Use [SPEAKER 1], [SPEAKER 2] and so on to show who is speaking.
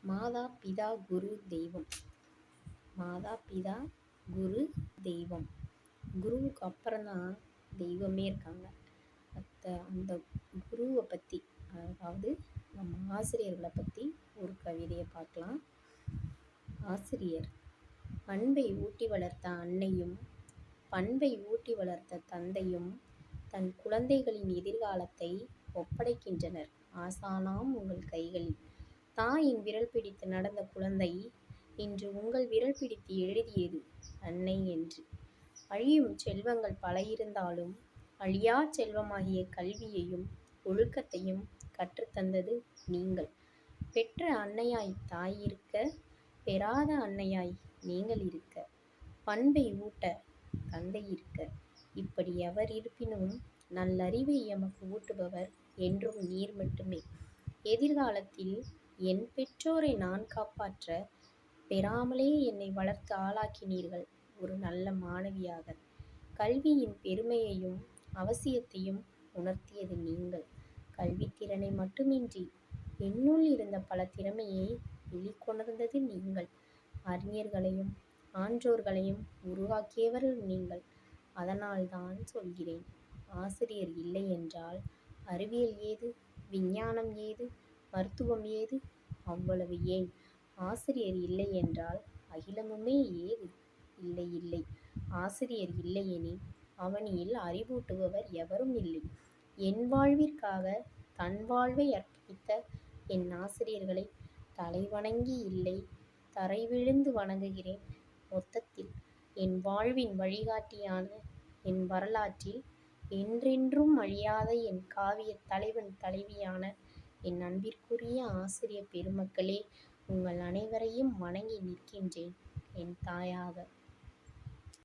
[SPEAKER 1] மாதா பிதா குரு தெய்வம். மாதா பிதா குரு தெய்வம். குருவுக்கு அப்புறம்தான் தெய்வமே இருக்காங்க. அந்த குருவை பற்றி, அதாவது நம்ம ஆசிரியர்களை பற்றி ஒரு கவிதையை பார்க்கலாம். ஆசிரியர்: அன்பை ஊட்டி வளர்த்த அன்னையும் பண்பை ஊட்டி வளர்த்த தந்தையும் தன் குழந்தைகளின் எதிர்காலத்தை ஒப்படைக்கின்றனர் ஆசானாம் உங்கள் கைகளில். தாயின் விரல் பிடித்து நடந்த குழந்தை இன்று உங்கள் விரல் பிடித்து எழுதியது அன்னை என்று. அழியும் செல்வங்கள் பல இருந்தாலும் அழியா செல்வமாகிய கல்வியையும் ஒழுக்கத்தையும் கற்றுத்தந்தது நீங்கள். பெற்ற அன்னையாய் தாய் இருக்க, பெறாத அன்னையாய் நீங்கள் இருக்க, பண்பை ஊட்ட தந்தை இருக்க, இப்படி எவர் இருப்பினும் நல்லறிவை எமக்கு ஊட்டுபவர் என்றும் நீர் மட்டுமே. எதிர்காலத்தில் என் பெற்றோரை நான் காப்பாற்ற பெறாமலே என்னை வளர்த்து ஆளாக்கினீர்கள் ஒரு நல்ல மாணவியாக. கல்வியின் பெருமையையும் அவசியத்தையும் உணர்த்தியது நீங்கள். கல்வித்திறனை மட்டுமின்றி என்னுள் இருந்த பல திறமையை வெளிக்கொணர்ந்தது நீங்கள். அறிஞர்களையும் ஆன்றோர்களையும் உருவாக்கியவர்கள் நீங்கள். அதனால்தான் சொல்கிறேன், ஆசிரியர் இல்லை என்றால் அறிவியல் ஏது, விஞ்ஞானம் ஏது, மருத்துவம் ஏது? அவ்வளவு ஏன், ஆசிரியர் இல்லை என்றால் அகிலமுமே ஏது? இல்லை இல்லை, ஆசிரியர் இல்லையெனில் அவனியில் அறிவூட்டுபவர் எவரும் இல்லை. என் வாழ்விற்காக தன் வாழ்வை அர்ப்பணித்த என் ஆசிரியர்களை தலைவணங்கி இல்லை, தரை விழுந்து வணங்குகிறேன். மொத்தத்தில் என் வாழ்வின் வழிகாட்டியான என் வரலாற்றில் என்றென்றும் அழியாத என் காவிய தலைவன் தலைவியான என் அன்பிற்குரிய ஆசிரிய பெருமக்களே, உங்கள் அனைவரையும் வணங்கி நிற்கின்றேன் என் தாயாக.